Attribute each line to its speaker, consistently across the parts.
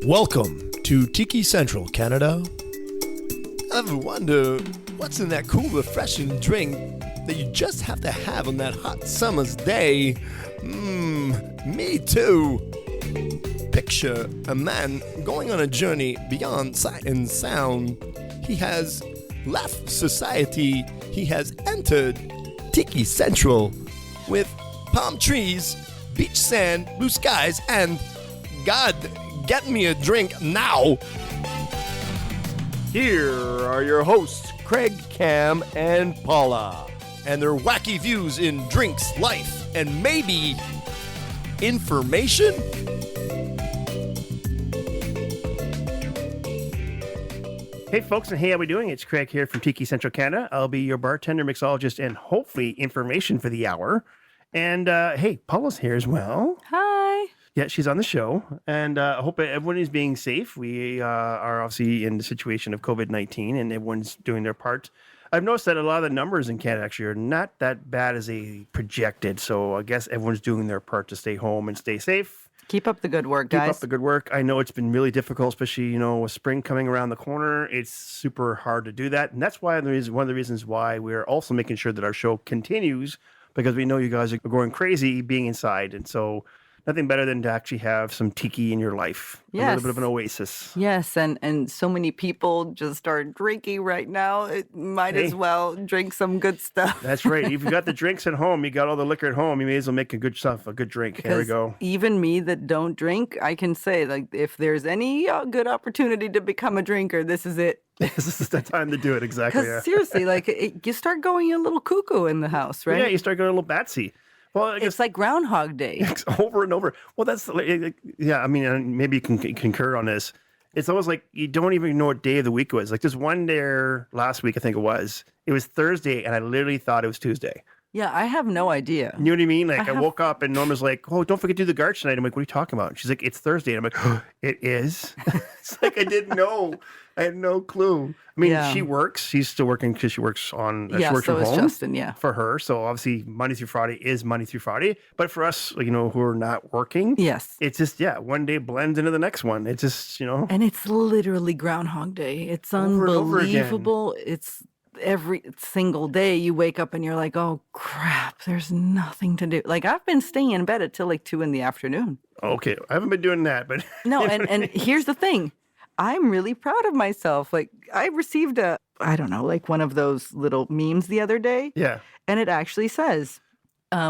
Speaker 1: Welcome to Tiki Central, Canada. Ever wonder what's in that cool, refreshing drink that you just have to have on that hot summer's day? Me too. Picture a man going on a journey beyond sight and sound. He has left society. He has entered Tiki Central with palm trees, beach sand, blue skies, and God, get me a drink now. Here are your hosts, Craig, Cam, and Paula, and their wacky views in drinks, life, and maybe information.
Speaker 2: Hey folks, and hey, how we doing? It's Craig here from Tiki Central Canada. I'll be your bartender, mixologist, and hopefully information for the hour. And hey, Paula's here as well.
Speaker 3: Hi.
Speaker 2: Yeah, she's on the show, and I hope everyone is being safe. We are obviously in the situation of COVID-19, and everyone's doing their part. I've noticed that a lot of the numbers in Canada actually are not that bad as they projected, so I guess everyone's doing their part to stay home and stay safe.
Speaker 3: Keep up the good work, guys.
Speaker 2: Keep up the good work. I know it's been really difficult, especially, with spring coming around the corner. It's super hard to do that, and that's why one of the reasons why we're also making sure that our show continues, because we know you guys are going crazy being inside, and so nothing better than to actually have some tiki in your life.
Speaker 3: Yes.
Speaker 2: A little bit of an oasis.
Speaker 3: Yes, and so many people just are drinking right now. It might as well drink some good stuff.
Speaker 2: That's right. If you got the drinks at home, you got all the liquor at home, you may as well make a good drink. There we go.
Speaker 3: Even me that don't drink, I can say, like, if there's any good opportunity to become a drinker, this is it.
Speaker 2: This is the time to do it, exactly.
Speaker 3: Because seriously, you start going a little cuckoo in the house, right?
Speaker 2: Yeah, you start going a little batsy. Well,
Speaker 3: it's like Groundhog Day.
Speaker 2: Over and over. Well, that's, yeah, I mean, maybe you can concur on this. It's almost like you don't even know what day of the week it was. Like, there's one day last week, I think it was Thursday, and I literally thought it was Tuesday.
Speaker 3: Yeah, I have no idea.
Speaker 2: You know what I mean? Like, I woke up and Norma's like, oh, don't forget to do the garch tonight. I'm like, what are you talking about? She's like, it's Thursday. And I'm like, oh, it is? It's like I didn't know. I had no clue. I mean, She works. She's still working because she works on she works from home.
Speaker 3: Justin,
Speaker 2: for her. So obviously Monday through Friday is Monday through Friday. But for us, who are not working,
Speaker 3: yes,
Speaker 2: it's just one day blends into the next one. It's just
Speaker 3: and it's literally Groundhog Day. It's unbelievable. It's every single day you wake up and you're like, oh crap, there's nothing to do. Like, I've been staying in bed until like 2 p.m.
Speaker 2: Okay, I haven't been doing that, but
Speaker 3: no. And here's the thing. I'm really proud of myself. Like, I received one of those little memes the other day.
Speaker 2: Yeah.
Speaker 3: And it actually says,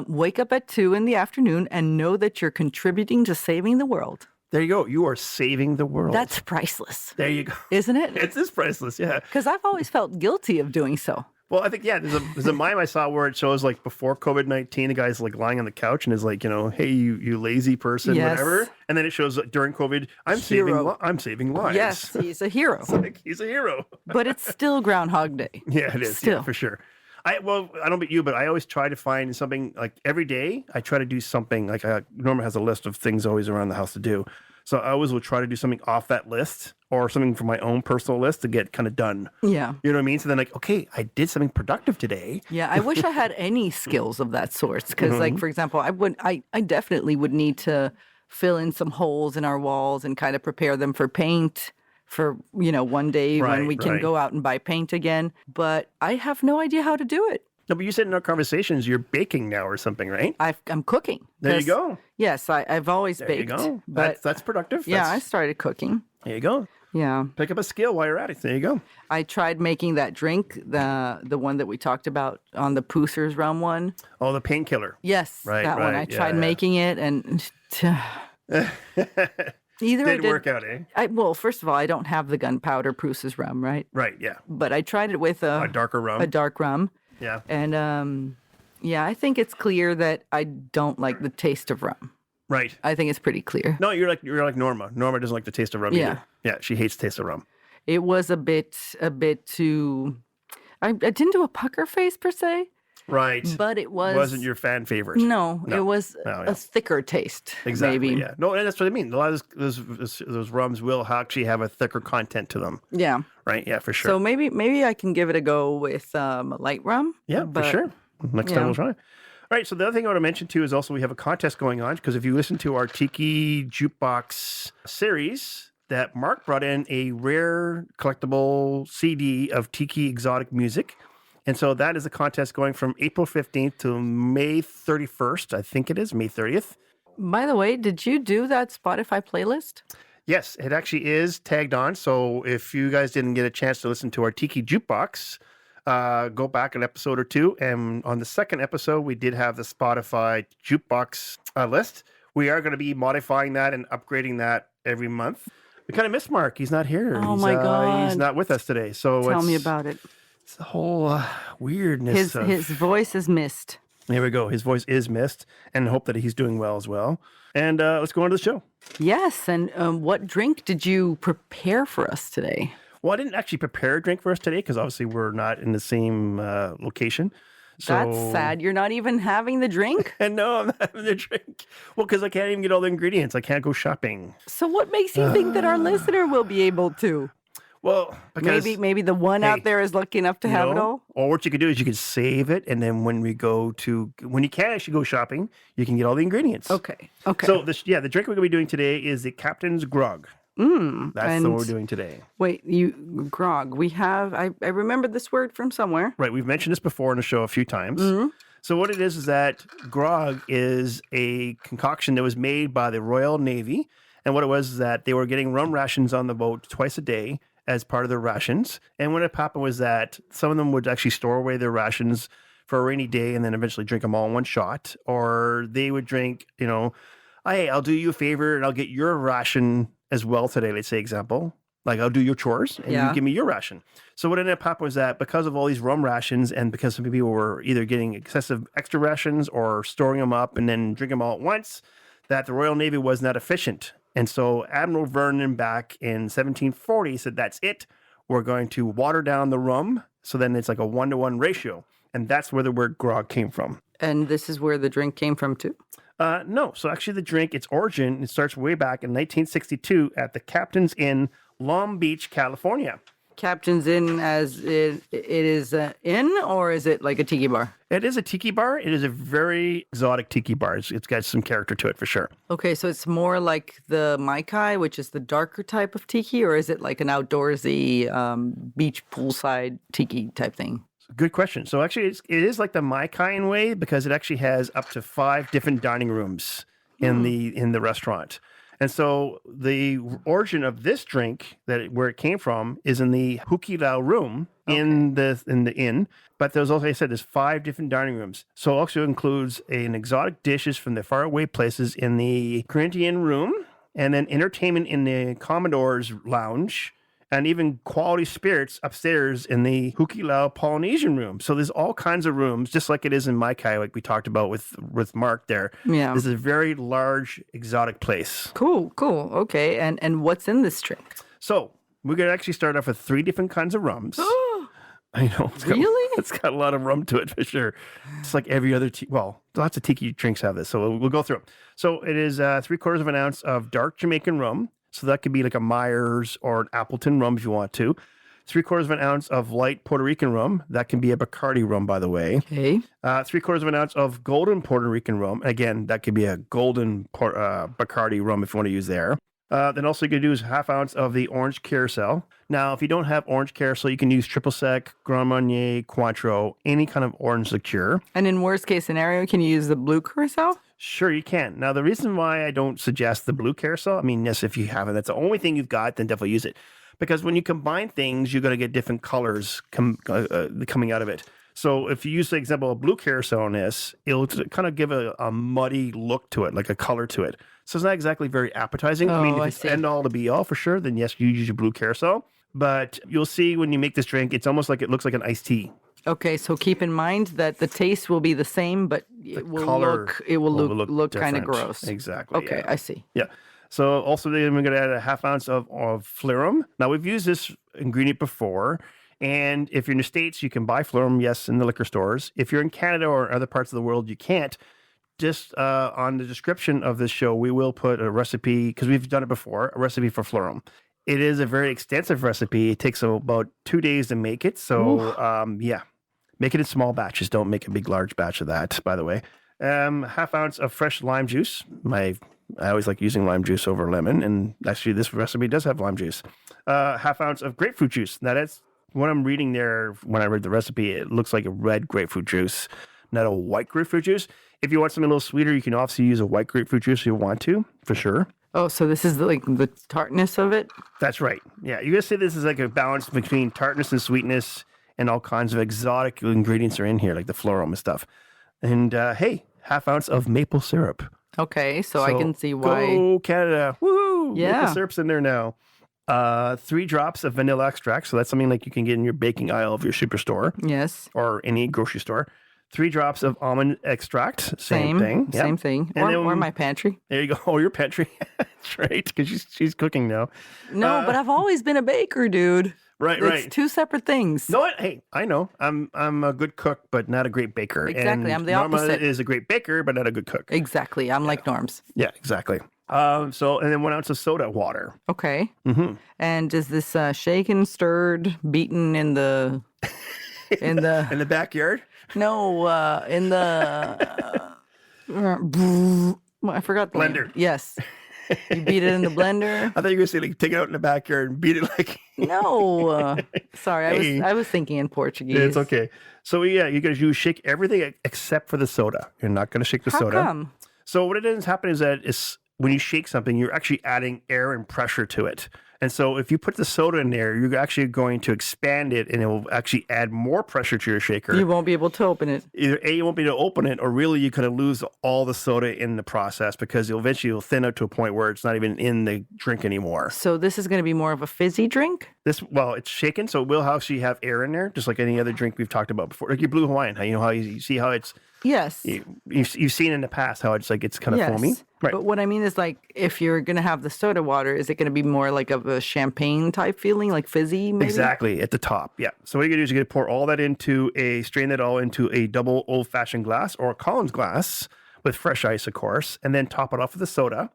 Speaker 3: wake up at 2 p.m. and know that you're contributing to saving the world.
Speaker 2: There you go. You are saving the world.
Speaker 3: That's priceless.
Speaker 2: There you go.
Speaker 3: Isn't it?
Speaker 2: It is priceless, yeah.
Speaker 3: Because I've always felt guilty of doing so.
Speaker 2: Well, I think, there's a meme I saw where it shows, like, before COVID-19, the guy's, like, lying on the couch and is like, hey, you lazy person, whatever. And then it shows, like, during COVID, I'm saving lives.
Speaker 3: Yes, he's a hero.
Speaker 2: It's like, he's a hero.
Speaker 3: But it's still Groundhog Day.
Speaker 2: Yeah, it is. Still. Yeah, for sure. I don't know about you, but I always try to find something, like, every day, I try to do something, like, Norma has a list of things always around the house to do. So I always will try to do something off that list or something from my own personal list to get kind of done.
Speaker 3: Yeah.
Speaker 2: You know what I mean? So then, like, okay, I did something productive today.
Speaker 3: Yeah, I wish I had any skills of that sort. Because, like, for example, I definitely would need to fill in some holes in our walls and kind of prepare them for paint for, one day when we can go out and buy paint again. But I have no idea how to do it.
Speaker 2: No, but you said in our conversations you're baking now or something, right?
Speaker 3: I'm cooking.
Speaker 2: There you go.
Speaker 3: Yes, I've always baked.
Speaker 2: There you go.
Speaker 3: But
Speaker 2: that's productive.
Speaker 3: Yeah, I started cooking.
Speaker 2: There you go.
Speaker 3: Yeah.
Speaker 2: Pick up a skill while you're at it. There you go.
Speaker 3: I tried making that drink, the one that we talked about on the Pucer's Rum one.
Speaker 2: Oh, the painkiller.
Speaker 3: Yes, that one. I tried making it and
Speaker 2: Didn't work out, eh?
Speaker 3: Well, first of all, I don't have the gunpowder Pucer's Rum, right?
Speaker 2: Right, yeah.
Speaker 3: But I tried it with a
Speaker 2: darker rum.
Speaker 3: A dark rum.
Speaker 2: Yeah.
Speaker 3: And I think it's clear that I don't like the taste of rum.
Speaker 2: Right.
Speaker 3: I think it's pretty clear.
Speaker 2: No, you're like Norma. Norma doesn't like the taste of rum either. Yeah, she hates the taste of rum.
Speaker 3: It was a bit too. I didn't do a pucker face per se.
Speaker 2: Right.
Speaker 3: But it
Speaker 2: wasn't your fan favorite.
Speaker 3: No. It was a thicker taste.
Speaker 2: Exactly.
Speaker 3: Maybe.
Speaker 2: Yeah. No, and that's what I mean. A lot of those rums will actually have a thicker content to them.
Speaker 3: Yeah.
Speaker 2: Right. Yeah, for sure.
Speaker 3: So maybe I can give it a go with a light rum.
Speaker 2: Yeah, for sure. Next time we'll try. All right, so the other thing I want to mention too is also we have a contest going on because if you listen to our Tiki Jukebox series, that Mark brought in a rare collectible CD of Tiki exotic music. And so that is a contest going from April 15th to May 31st. I think it is May 30th.
Speaker 3: By the way, did you do that Spotify playlist?
Speaker 2: Yes, it actually is tagged on. So if you guys didn't get a chance to listen to our Tiki Jukebox, go back an episode or two. And on the second episode, we did have the Spotify Jukebox list. We are going to be modifying that and upgrading that every month. We kind of miss Mark. He's not here.
Speaker 3: Oh, my God.
Speaker 2: He's not with us today. So
Speaker 3: Tell me about it.
Speaker 2: It's the whole weirdness.
Speaker 3: His voice is missed.
Speaker 2: There we go. His voice is missed, and hope that he's doing well as well. And let's go on to the show.
Speaker 3: Yes. And what drink did you prepare for us today?
Speaker 2: Well, I didn't actually prepare a drink for us today because obviously we're not in the same location. So...
Speaker 3: That's sad. You're not even having the drink?
Speaker 2: And no, I'm not having the drink. Well, because I can't even get all the ingredients. I can't go shopping.
Speaker 3: So what makes you think that our listener will be able to?
Speaker 2: Well, because
Speaker 3: maybe the one out there is lucky enough to have it all.
Speaker 2: Or what you could do is you could save it, and then when you can actually go shopping, you can get all the ingredients.
Speaker 3: Okay.
Speaker 2: So the drink we're going to be doing today is the Captains Grog. That's what we're doing today.
Speaker 3: Wait, grog. We have. I remember this word from somewhere.
Speaker 2: Right, we've mentioned this before on the show a few times. Mm-hmm. So what it is that grog is a concoction that was made by the Royal Navy, and what it was is that they were getting rum rations on the boat twice a day as part of their rations. And what happened was that some of them would actually store away their rations for a rainy day and then eventually drink them all in one shot. Or they would drink, hey, I'll do you a favor and I'll get your ration as well today, let's say example. Like I'll do your chores and you give me your ration. So what ended up happening was that because of all these rum rations and because some people were either getting excessive extra rations or storing them up and then drink them all at once, that the Royal Navy was not efficient. And so Admiral Vernon back in 1740 said, that's it. We're going to water down the rum. So then it's like a 1-to-1 ratio. And that's where the word grog came from.
Speaker 3: And this is where the drink came from too?
Speaker 2: No. So actually the drink, its origin, it starts way back in 1962 at the Captains Inn, Long Beach, California.
Speaker 3: Captain's Inn as it is an inn, or is it like a tiki bar?
Speaker 2: It is a tiki bar. It is a very exotic tiki bar. It's got some character to it for sure.
Speaker 3: Okay, so it's more like the Mai Tai, which is the darker type of tiki, or is it like an outdoorsy beach poolside tiki type thing?
Speaker 2: Good question. So actually, it is like the Mai Tai in a way because it actually has up to 5 different dining rooms in the restaurant. And so the origin of this drink, where it came from, is in the Hukilau room in the inn. But there's also, like I said, there's 5 different dining rooms. So it also includes an exotic dishes from the faraway places in the Corinthian room, and then entertainment in the Commodore's lounge, and even quality spirits upstairs in the Hukilau Polynesian room. So there's all kinds of rooms, just like it is in Mai Tai, like we talked about with Mark there.
Speaker 3: Yeah.
Speaker 2: This is a very large, exotic place.
Speaker 3: Cool. Okay. And what's in this drink?
Speaker 2: So we're going to actually start off with 3 different kinds of rums. I know. It's got a lot of rum to it for sure. It's like every other lots of tiki drinks have this. So we'll go through them. So it is 3/4 of an ounce of dark Jamaican rum. So that could be like a Myers or an Appleton rum if you want to. 3/4 of an ounce of light Puerto Rican rum. That can be a Bacardi rum, by the way.
Speaker 3: Okay.
Speaker 2: 3/4 of an ounce of golden Puerto Rican rum. Again, that could be a golden Bacardi rum if you want to use there. Then also you can do is 1/2 ounce of the orange carousel. Now, if you don't have orange carousel, you can use triple sec, Grand Marnier, Cointreau, any kind of orange liqueur.
Speaker 3: And in worst case scenario, can you use the blue carousel?
Speaker 2: Sure, you can. Now, the reason why I don't suggest the blue carousel, I mean, yes, if you have it, that's the only thing you've got, then definitely use it. Because when you combine things, you're going to get different colors coming out of it. So if you use, for example, a blue carousel on this, it'll kind of give a muddy look to it, like a color to it. So it's not exactly very appetizing. I mean, if it's end all to be all for sure, then yes, you use your blue carousel. But you'll see when you make this drink, it's almost like it looks like an iced tea.
Speaker 3: Okay, so keep in mind that the taste will be the same, but it will look kind of gross.
Speaker 2: Exactly.
Speaker 3: Okay,
Speaker 2: yeah.
Speaker 3: I see.
Speaker 2: Yeah. So also then we're going to add 1/2 ounce of Falernum. Now we've used this ingredient before, and if you're in the States, you can buy Falernum, yes, in the liquor stores. If you're in Canada or other parts of the world, you can't. Just on the description of this show, we will put a recipe, because we've done it before, a recipe for Falernum. It is a very extensive recipe. It takes about 2 days to make it. So, make it in small batches. Don't make a big, large batch of that, by the way. 1/2 ounce of fresh lime juice, my I always like using lime juice over lemon. And actually, this recipe does have lime juice. Half ounce of grapefruit juice. Now, that's what I'm reading there. When I read the recipe, it looks like a red grapefruit juice, not a white grapefruit juice. If you want something a little sweeter, you can obviously use a white grapefruit juice if you want to, for sure.
Speaker 3: Oh, so this is like the tartness of it?
Speaker 2: That's right. Yeah, you're going to say this is like a balance between tartness and sweetness, and all kinds of exotic ingredients are in here, like the floral and stuff. And hey, half ounce of maple syrup.
Speaker 3: Okay, so I can see why.
Speaker 2: Go Canada. Woo!
Speaker 3: Yeah.
Speaker 2: Maple syrup's in there now. 3 drops of vanilla extract. So that's something like you can get in your baking aisle of your superstore.
Speaker 3: Yes.
Speaker 2: Or any grocery store. 3 drops of almond extract. Same thing. Yep.
Speaker 3: Same thing.
Speaker 2: And
Speaker 3: Or my pantry.
Speaker 2: There you go. Oh, your pantry. That's right. Because she's cooking now.
Speaker 3: No, but I've always been a baker, dude.
Speaker 2: Right.
Speaker 3: It's 2 separate things.
Speaker 2: No, hey, I know. I'm a good cook, but not a great baker.
Speaker 3: Exactly.
Speaker 2: And
Speaker 3: I'm the
Speaker 2: Norma
Speaker 3: opposite.
Speaker 2: is a great baker, but not a good cook.
Speaker 3: Exactly. I'm like Norms.
Speaker 2: Yeah, exactly. And then 1 ounce of soda water.
Speaker 3: Okay.
Speaker 2: Mm-hmm.
Speaker 3: And is this shaken, stirred, beaten in the
Speaker 2: in the backyard?
Speaker 3: No, in the I forgot the
Speaker 2: blender.
Speaker 3: Name. Yes. You beat it in the blender.
Speaker 2: I thought you were going to say like take it out in the backyard and beat it like.
Speaker 3: No, sorry, I was thinking in Portuguese.
Speaker 2: It's okay. So yeah, you shake everything except for the soda. You're not going to shake the soda.
Speaker 3: How come?
Speaker 2: So what it ends happen is that when you shake something, you're actually adding air and pressure to it. And so if you put the soda in there, you're actually going to expand it, and it will actually add more pressure to your shaker.
Speaker 3: You won't be able to open it.
Speaker 2: Either A, you won't be able to open it, or really you could lose all the soda in the process because you'll thin out to a point where it's not even in the drink anymore.
Speaker 3: So this is going to be more of a fizzy drink?
Speaker 2: It's shaken, so it will actually have air in there, just like any other drink we've talked about before. Like your Blue Hawaiian, how you see how it's...
Speaker 3: Yes.
Speaker 2: You've seen in the past how it's kind of foamy. Right.
Speaker 3: But what I mean is like if you're going to have the soda water, is it going to be more like of a champagne type feeling, like fizzy maybe?
Speaker 2: Exactly, at the top, yeah. So what you're going to do is you're going to pour all that strain that all into a double old-fashioned glass or a Collins glass with fresh ice, of course, and then top it off with the soda.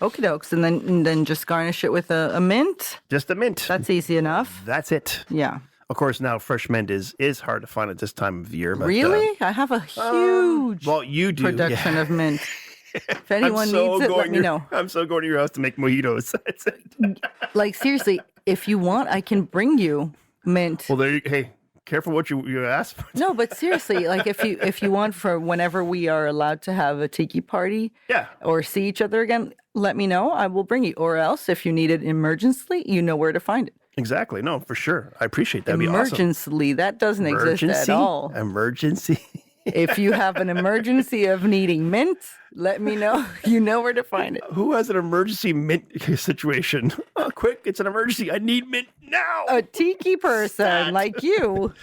Speaker 3: Okie dokes, and then just garnish it with a mint?
Speaker 2: Just a mint.
Speaker 3: That's easy enough.
Speaker 2: That's it.
Speaker 3: Yeah.
Speaker 2: Of course, now fresh mint is hard to find at this time of year. But,
Speaker 3: really? I have a huge
Speaker 2: you do.
Speaker 3: production of mint. If anyone needs it, let me know.
Speaker 2: I'm so going to your house to make mojitos. That's it.
Speaker 3: Like, seriously, if you want, I can bring you mint.
Speaker 2: Well, hey, careful what you ask for.
Speaker 3: No, but seriously, like if you want for whenever we are allowed to have a tiki party or see each other again, let me know. I will bring you. Or else, if you need it emergently, you know where to find it.
Speaker 2: Exactly. No, for sure. I appreciate that. That'd be awesome.
Speaker 3: Emergently, that doesn't exist at all.
Speaker 2: Emergency.
Speaker 3: If you have an emergency of needing mint, let me know. You know where to find it.
Speaker 2: Who has an emergency mint situation? Oh, quick, it's an emergency. I need mint now.
Speaker 3: A tiki person like you.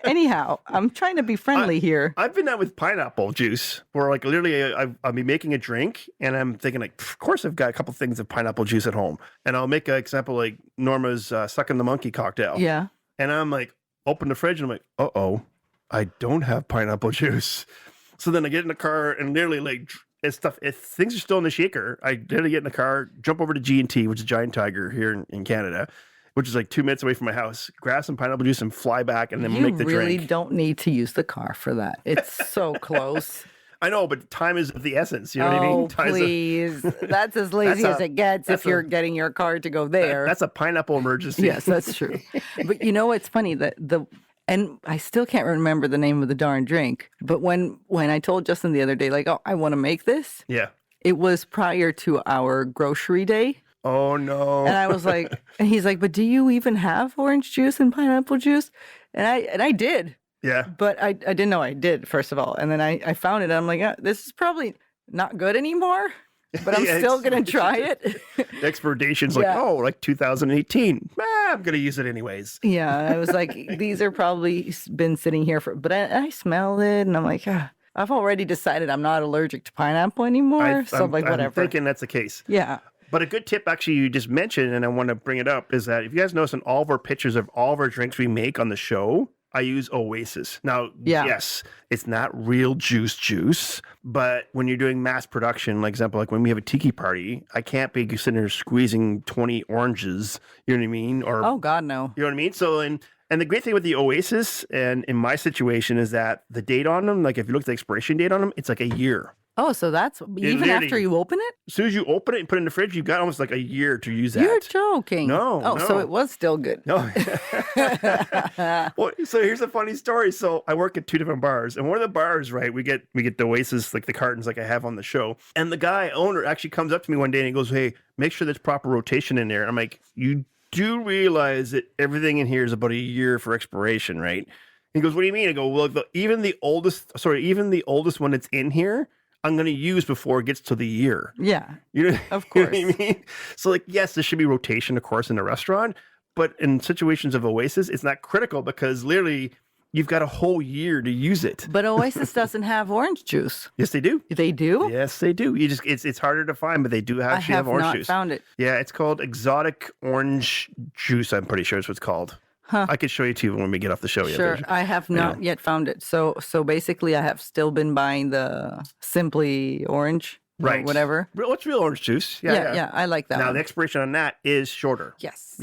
Speaker 3: Anyhow, I'm trying to be friendly here.
Speaker 2: I've been out with pineapple juice where like literally I'll be making a drink and I'm thinking like, of course I've got a couple things of pineapple juice at home. And I'll make an example like Norma's Sucking the Monkey cocktail.
Speaker 3: Yeah.
Speaker 2: And I'm like, open the fridge and I'm like, uh-oh. I don't have pineapple juice. So then I get in the car and literally like things are still in the shaker. I literally get in the car, jump over to G&T, which is Giant Tiger here in Canada, which is like 2 minutes away from my house, grab some pineapple juice and fly back and then make the drink.
Speaker 3: You really don't need to use the car for that. It's so close.
Speaker 2: I know, but time is of the essence. You know what I mean?
Speaker 3: Please. That's as lazy as it gets if you're getting your car to go there.
Speaker 2: That's a pineapple emergency.
Speaker 3: Yes, that's true. But you know, it's funny that and I still can't remember the name of the darn drink. But when I told Justin the other day, like, oh, I want to make this.
Speaker 2: Yeah.
Speaker 3: It was prior to our grocery day.
Speaker 2: Oh, no.
Speaker 3: And I was like, and he's like, but do you even have orange juice and pineapple juice? And I did.
Speaker 2: Yeah.
Speaker 3: But I didn't know I did, first of all. And then I found it. And I'm like, this is probably not good anymore. But I'm still going to try it.
Speaker 2: The expiration's like 2018. I'm going to use it anyways.
Speaker 3: Yeah. I was like, these are probably been sitting here but I smell it and I'm like, I've already decided I'm not allergic to pineapple anymore. Whatever.
Speaker 2: I'm thinking that's the case.
Speaker 3: Yeah.
Speaker 2: But a good tip actually you just mentioned, and I want to bring it up, is that if you guys notice in all of our pictures of all of our drinks we make on the show, I use Oasis. Now, yes, it's not real juice, but when you're doing mass production, like example, like when we have a tiki party, I can't be sitting there squeezing 20 oranges, you know what I mean? Or
Speaker 3: oh God, no.
Speaker 2: You know what I mean? So, and the great thing with the Oasis, and in my situation, is that the date on them, like if you look at the expiration date on them, it's like a year.
Speaker 3: Oh, so that's even after you open it?
Speaker 2: As soon as you open it and put it in the fridge, you've got almost like a year to use that.
Speaker 3: You're joking.
Speaker 2: No.
Speaker 3: Oh, so it was still good.
Speaker 2: No. Well, so here's a funny story. So I work at 2 different bars, and one of the bars, right, we get the Oasis, like the cartons like I have on the show. And the owner actually comes up to me one day and he goes, "Hey, make sure there's proper rotation in there." And I'm like, "You do realize that everything in here is about a year for expiration, right?" He goes, "What do you mean?" I go, "Well, even the oldest one that's in here, I'm going to use before it gets to the year."
Speaker 3: Yeah,
Speaker 2: you know,
Speaker 3: of course.
Speaker 2: You know what I mean? So, like, yes, there should be rotation, of course, in a restaurant, but in situations of Oasis, it's not critical because literally you've got a whole year to use it.
Speaker 3: But Oasis doesn't have orange juice.
Speaker 2: Yes, they do.
Speaker 3: They do?
Speaker 2: Yes, they do. It's harder to find, but they do actually have orange juice.
Speaker 3: I have not found it.
Speaker 2: Yeah, it's called exotic orange juice. I'm pretty sure is what it's called.
Speaker 3: Huh.
Speaker 2: I could show you too when we get off the show.
Speaker 3: Sure, I have not yet found it. So basically, I have still been buying the Simply Orange,
Speaker 2: right?
Speaker 3: Whatever.
Speaker 2: What's real orange juice?
Speaker 3: Yeah. I like that.
Speaker 2: Now
Speaker 3: one.
Speaker 2: the expiration on that is shorter.
Speaker 3: Yes.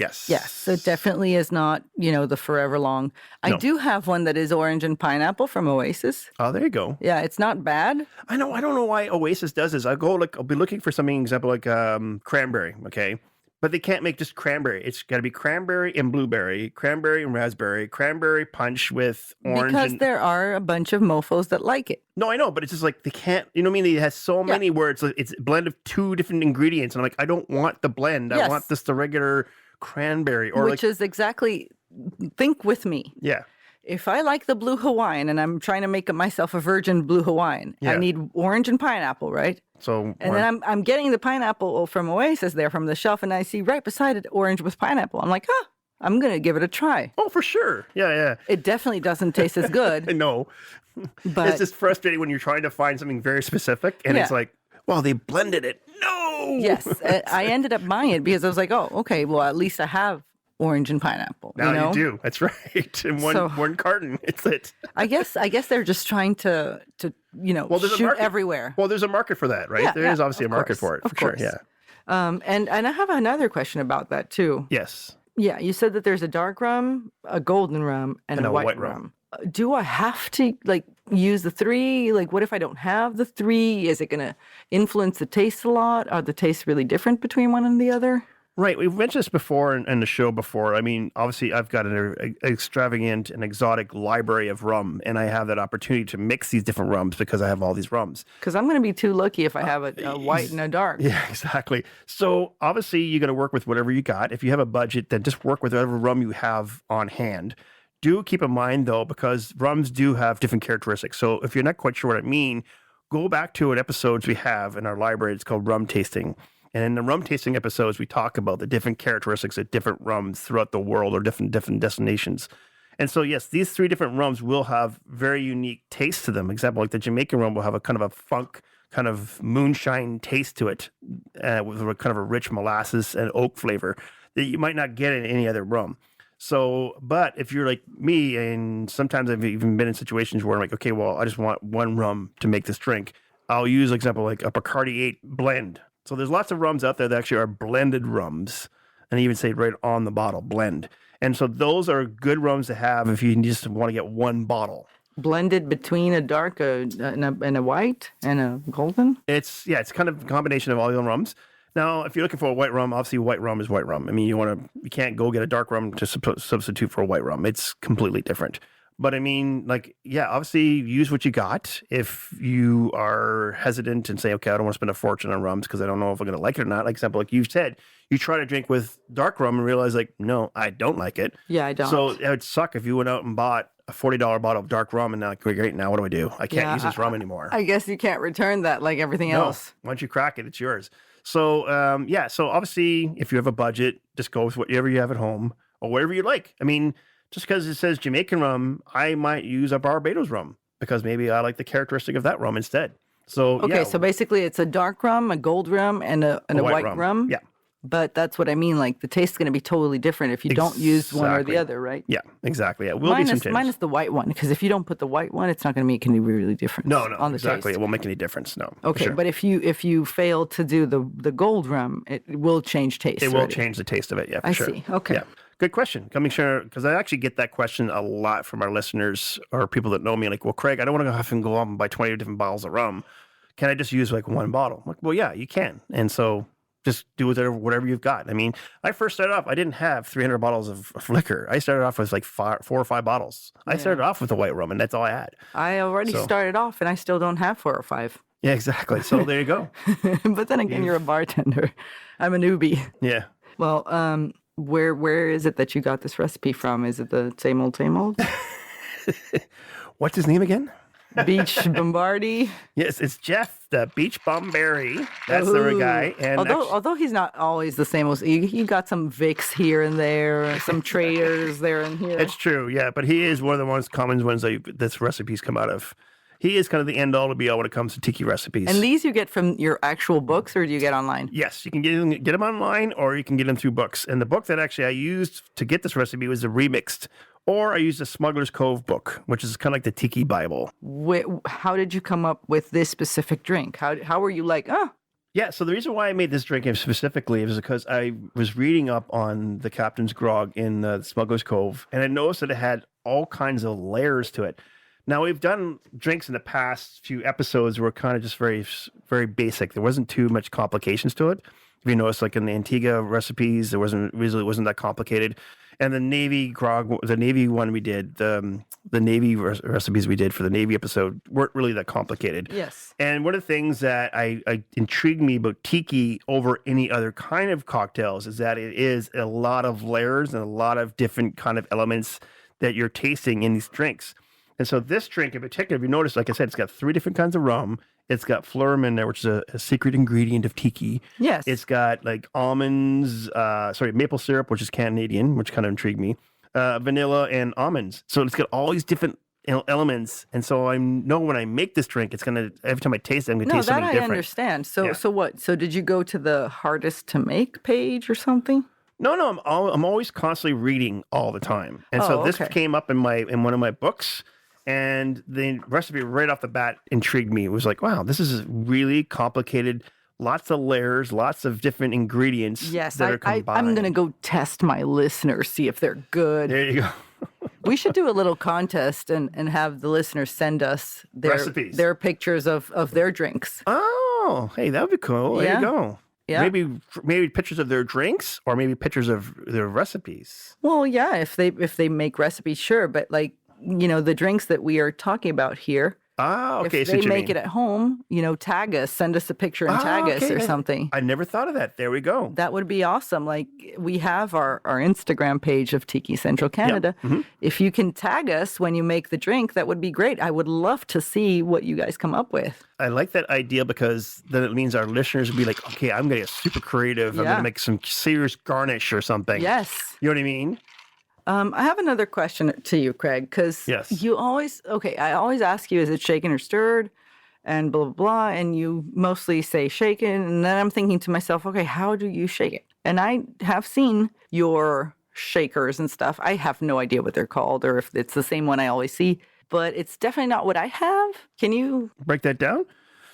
Speaker 3: So it definitely is not the forever long. I do have one that is orange and pineapple from Oasis.
Speaker 2: Oh, there you go.
Speaker 3: Yeah, it's not bad.
Speaker 2: I know. I don't know why Oasis does this. I'll be looking for something, example like cranberry. Okay. But they can't make just cranberry. It's got to be cranberry and blueberry, cranberry and raspberry, cranberry punch with orange.
Speaker 3: Because there are a bunch of mofos that like it.
Speaker 2: No, I know, but it's just like they can't, you know what I mean? It has so many words. It's a blend of 2 different ingredients. And I'm like, I don't want the blend. I want just the regular cranberry.
Speaker 3: Which is exactly, think with me.
Speaker 2: Yeah.
Speaker 3: If I like the blue Hawaiian and I'm trying to make myself a virgin blue Hawaiian, I need orange and pineapple, right?
Speaker 2: So
Speaker 3: then I'm getting the pineapple from Oasis there from the shelf, and I see right beside it orange with pineapple. I'm like, I'm gonna give it a try.
Speaker 2: Oh, for sure. Yeah.
Speaker 3: It definitely doesn't taste as good.
Speaker 2: No, but it's just frustrating when you're trying to find something very specific, and it's like, well, they blended it. No.
Speaker 3: Yes, I ended up buying it because I was like, oh, okay, well, at least I have orange and pineapple.
Speaker 2: Now you do. That's right. In one carton, it's it.
Speaker 3: I guess they're just trying to shoot everywhere.
Speaker 2: Well, there's a market for that, right? There is obviously a market for it, for sure. Yeah.
Speaker 3: And I have another question about that too.
Speaker 2: Yes.
Speaker 3: Yeah, you said that there's a dark rum, a golden rum, and a white rum. Do I have to use the 3? Like, what if I don't have the 3? Is it going to influence the taste a lot? Are the tastes really different between one and the other?
Speaker 2: Right. We've mentioned this before in the show before. I mean, obviously, I've got an extravagant and exotic library of rum, and I have that opportunity to mix these different rums because I have all these rums.
Speaker 3: Because I'm going to be too lucky if I have a white and a dark.
Speaker 2: Yeah, exactly. So obviously, you're going to work with whatever you got. If you have a budget, then just work with whatever rum you have on hand. Do keep in mind, though, because rums do have different characteristics. So if you're not quite sure what I mean, go back to an episode we have in our library. It's called Rum Tasting. And in the rum tasting episodes, we talk about the different characteristics of different rums throughout the world or different destinations. And so, yes, these 3 different rums will have very unique tastes to them. Example, like the Jamaican rum will have a kind of a funk, kind of moonshine taste to it with a kind of a rich molasses and oak flavor that you might not get in any other rum. So, but if you're like me, and sometimes I've even been in situations where I'm like, okay, well, I just want one rum to make this drink. I'll use, example, like a Bacardi 8 blend. So there's lots of rums out there that actually are blended rums, and even say right on the bottle, blend. And so those are good rums to have if you just want to get one bottle.
Speaker 3: Blended between a dark and a white and a golden?
Speaker 2: It's kind of a combination of all the rums. Now, if you're looking for a white rum, obviously white rum is white rum. I mean, you can't go get a dark rum to substitute for a white rum. It's completely different. But I mean, obviously use what you got. If you are hesitant and say, okay, I don't want to spend a fortune on rums because I don't know if I'm going to like it or not. Like example, like you said, you try to drink with dark rum and realize no, I don't like it.
Speaker 3: Yeah, I don't.
Speaker 2: So it would suck if you went out and bought a $40 bottle of dark rum and now great, now what do I do? I can't use this rum anymore.
Speaker 3: I guess you can't return that like everything else.
Speaker 2: Once you crack it, it's yours. So, so obviously if you have a budget, just go with whatever you have at home or whatever you like. I mean, just because it says Jamaican rum, I might use a Barbados rum because maybe I like the characteristic of that rum instead. So
Speaker 3: so basically it's a dark rum, a gold rum, and a white rum.
Speaker 2: Yeah.
Speaker 3: But that's what I mean. Like the taste is going to be totally different if you don't use one or the other, right?
Speaker 2: Yeah, exactly. Yeah, will be some changes.
Speaker 3: Minus the white one, because if you don't put the white one, it's not going to make any really difference.
Speaker 2: No,
Speaker 3: on the
Speaker 2: exactly.
Speaker 3: taste.
Speaker 2: It won't make any difference. No.
Speaker 3: Okay,
Speaker 2: sure.
Speaker 3: but if you fail to do the gold rum, it will change taste.
Speaker 2: It will change the taste of it. Yeah, for sure.
Speaker 3: I see. Okay.
Speaker 2: Yeah. Good question. Coming sure, because I actually get that question a lot from our listeners or people that know me. Like, well, Craig, I don't want to have to go out and buy 20 different bottles of rum. can I just use like one bottle? I'm like, well, yeah, you can. And so just do whatever you've got. I mean, I first started off, I didn't have 300 bottles of liquor. I started off with like 4 or 5 bottles. I started off with a white rum, and that's all I had.
Speaker 3: I already started off, and I still don't have 4 or 5.
Speaker 2: Yeah, exactly. So there you go.
Speaker 3: But then again, you're a bartender. I'm a newbie.
Speaker 2: Yeah.
Speaker 3: Well, where is it that you got this recipe from? Is it the same old, same old?
Speaker 2: What's his name again?
Speaker 3: Beach Bombardi.
Speaker 2: Yes, it's Jeff, the Beach Bombardi. That's the guy. And
Speaker 3: although he's not always the same. You got some Vicks here and there, some Traders there and here.
Speaker 2: It's true, yeah. But he is one of the most common ones that this recipes come out of. He is kind of the end all to be all when it comes to tiki recipes.
Speaker 3: And these you get from your actual books, or do you get online?
Speaker 2: Yes, you can get them online, or you can get them through books. And the book that actually I used to get this recipe was the remixed. Or I used a Smuggler's Cove book, which is kind of like the Tiki Bible.
Speaker 3: How did you come up with this specific drink? How were you like, oh?
Speaker 2: Yeah, so the reason why I made this drink specifically is because I was reading up on the Captain's Grog in Smuggler's Cove, and I noticed that it had all kinds of layers to it. Now, we've done drinks in the past few episodes were kind of just very, very basic. There wasn't too much complications to it. If you notice, like in the Antigua recipes, it wasn't that complicated. And the Navy grog, the Navy one we did, the Navy recipes we did for the Navy episode weren't really that complicated.
Speaker 3: Yes.
Speaker 2: And one of the things that I intrigued me about tiki over any other kind of cocktails is that it is a lot of layers and a lot of different kind of elements that you're tasting in these drinks. And so this drink in particular, if you notice, like I said, it's got 3 different kinds of rum. It's got Falernum in there, which is a secret ingredient of tiki.
Speaker 3: Yes.
Speaker 2: It's got like almonds, maple syrup, which is Canadian, which kind of intrigued me, vanilla and almonds. So it's got all these different elements. And so I know when I make this drink, it's going to, every time I taste it, I'm going to taste something different.
Speaker 3: No, that I understand. So what? So did you go to the hardest to make page or something?
Speaker 2: No, I'm always constantly reading all the time. And so this came up in one of my books. And the recipe right off the bat intrigued me. It was like, wow, this is really complicated. Lots of layers, lots of different ingredients that are combined.
Speaker 3: I'm going to go test my listeners, see if they're good.
Speaker 2: There you go.
Speaker 3: We should do a little contest and have the listeners send us
Speaker 2: recipes,
Speaker 3: their pictures of their drinks.
Speaker 2: Oh, hey, that would be cool. There you go.
Speaker 3: Yeah.
Speaker 2: Maybe pictures of their drinks, or maybe pictures of their recipes.
Speaker 3: Well, yeah, if they make recipes, sure. But like, the drinks that we are talking about here.
Speaker 2: Ah, okay.
Speaker 3: If they make it at home, tag us, send us a picture and tag us or something.
Speaker 2: I never thought of that. There we go.
Speaker 3: That would be awesome. Like, we have our Instagram page of Tiki Central Canada. Yep. Mm-hmm. If you can tag us when you make the drink, that would be great. I would love to see what you guys come up with.
Speaker 2: I like that idea because then it means our listeners would be like, okay, I'm going to get super creative. I'm going to make some serious garnish or something.
Speaker 3: Yes.
Speaker 2: You know what I mean?
Speaker 3: I have another question to you, Craig, because I always ask you, is it shaken or stirred? And blah, blah, blah. And you mostly say shaken. And then I'm thinking to myself, okay, how do you shake it? And I have seen your shakers and stuff. I have no idea what they're called or if it's the same one I always see, but it's definitely not what I have. Can you
Speaker 2: break that down?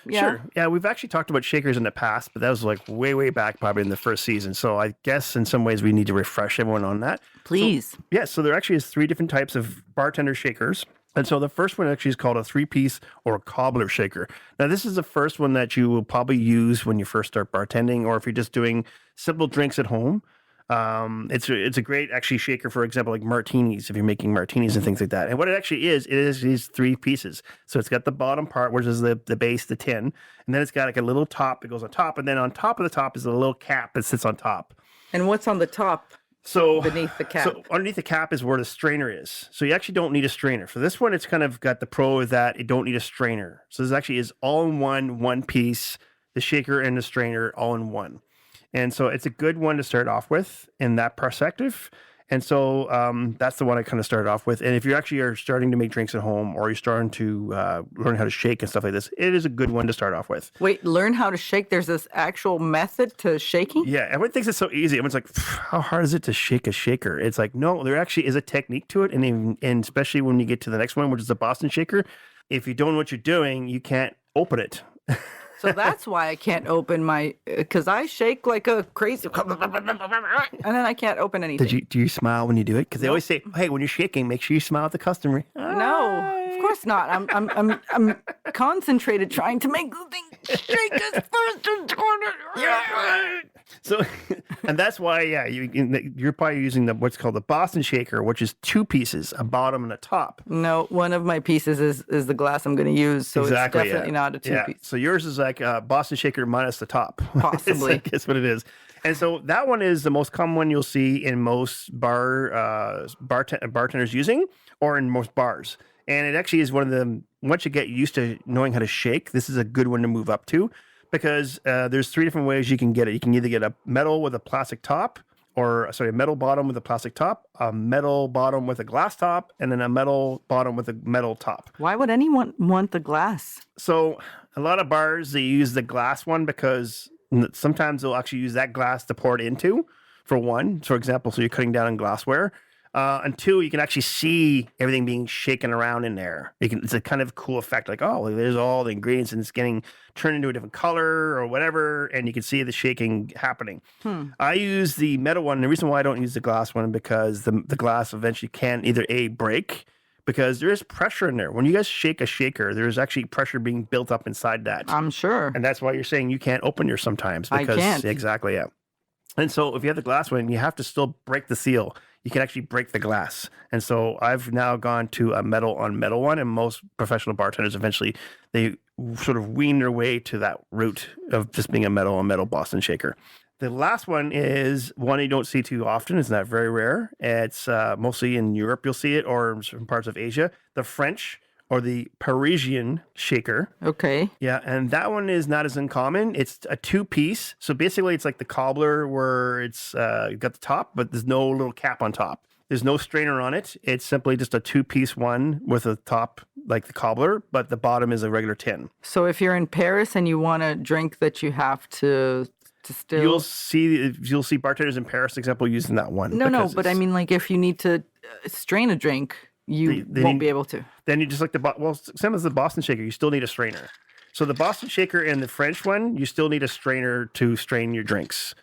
Speaker 3: Yeah.
Speaker 2: Sure. Yeah, we've actually talked about shakers in the past, but that was like way, way back probably in the first season. So I guess in some ways we need to refresh everyone on that.
Speaker 3: Please.
Speaker 2: So there actually is 3 different types of bartender shakers. And so the first one actually is called a 3-piece or a cobbler shaker. Now, this is the first one that you will probably use when you first start bartending, or if you're just doing simple drinks at home. It's a great actually shaker, for example, like martinis, if you're making martinis and things like that. And what it actually is these 3 pieces. So it's got the bottom part, which is the base, the tin, and then it's got like a little top that goes on top, and then on top of the top is a little cap that sits on top.
Speaker 3: And what's on the top?
Speaker 2: So
Speaker 3: beneath the cap.
Speaker 2: So underneath the cap is where the strainer is. So you actually don't need a strainer. For this one, it's kind of got the pro of that you don't need a strainer. So this actually is all in one piece, the shaker and the strainer all in one. And so it's a good one to start off with in that perspective. And so that's the one I kind of started off with. And if you actually are starting to make drinks at home, or you're starting to learn how to shake and stuff like this, it is a good one to start off with.
Speaker 3: Wait, learn how to shake? There's this actual method to shaking?
Speaker 2: Yeah, everyone thinks it's so easy. Everyone's like, how hard is it to shake a shaker? It's like, no, there actually is a technique to it. And especially when you get to the next one, which is the Boston shaker, if you don't know what you're doing, you can't open it.
Speaker 3: So that's why I can't open because I shake like a crazy, and then I can't open anything.
Speaker 2: Do you smile when you do it? Because they always say, hey, when you're shaking, make sure you smile at the customer.
Speaker 3: No, of course course not. I'm concentrated trying to make the thing shake as fast as corner.
Speaker 2: So, and that's why, you're probably using what's called the Boston Shaker, which is 2 pieces, a bottom and a top.
Speaker 3: No, one of my pieces is the glass I'm going to use, so
Speaker 2: Exactly,
Speaker 3: it's definitely not a 2-piece.
Speaker 2: So yours is like a Boston Shaker minus the top.
Speaker 3: Possibly.
Speaker 2: That's what it is. And so that one is the most common one you'll see in most bartenders using, or in most bars. And it actually is one of the, once you get used to knowing how to shake, this is a good one to move up to, because there's 3 different ways you can get it. You can either get a metal with a plastic top, a metal bottom with a plastic top, a metal bottom with a glass top, and then a metal bottom with a metal top.
Speaker 3: Why would anyone want the glass?
Speaker 2: So a lot of bars, they use the glass one because sometimes they'll actually use that glass to pour it into, for one. For example, so you're cutting down on glassware. And 2, you can actually see everything being shaken around in there. It's a kind of cool effect, like, oh, there's all the ingredients and it's getting turned into a different color or whatever, and you can see the shaking happening. I use the metal one. The reason why I don't use the glass one, because the glass eventually can either break, because there is pressure in there. When you guys shake a shaker, there's actually pressure being built up inside that.
Speaker 3: I'm sure.
Speaker 2: And that's why you're saying you can't open yours sometimes. Because,
Speaker 3: I can't.
Speaker 2: Exactly, yeah. And so if you have the glass one, you have to still break the seal. You can actually break the glass. And so I've now gone to a metal on metal one, and most professional bartenders eventually, they sort of wean their way to that route of just being a metal on metal Boston Shaker. The last one is one you don't see too often. It's not very rare. It's mostly in Europe you'll see it, or in certain parts of Asia. The French or the Parisian shaker.
Speaker 3: Okay.
Speaker 2: Yeah, and that one is not as uncommon. It's a 2-piece. So basically it's like the cobbler where it's got the top, but there's no little cap on top. There's no strainer on it. It's simply just a 2-piece one with a top like the cobbler, but the bottom is a regular tin.
Speaker 3: So if you're in Paris and you want a drink that you have to still...
Speaker 2: You'll see bartenders in Paris, example, using that one.
Speaker 3: No, but I mean, like, if you need to strain a drink, you won't be able to. Then
Speaker 2: you just like same as the Boston Shaker, you still need a strainer. So the Boston Shaker and the French one, you still need a strainer to strain your drinks.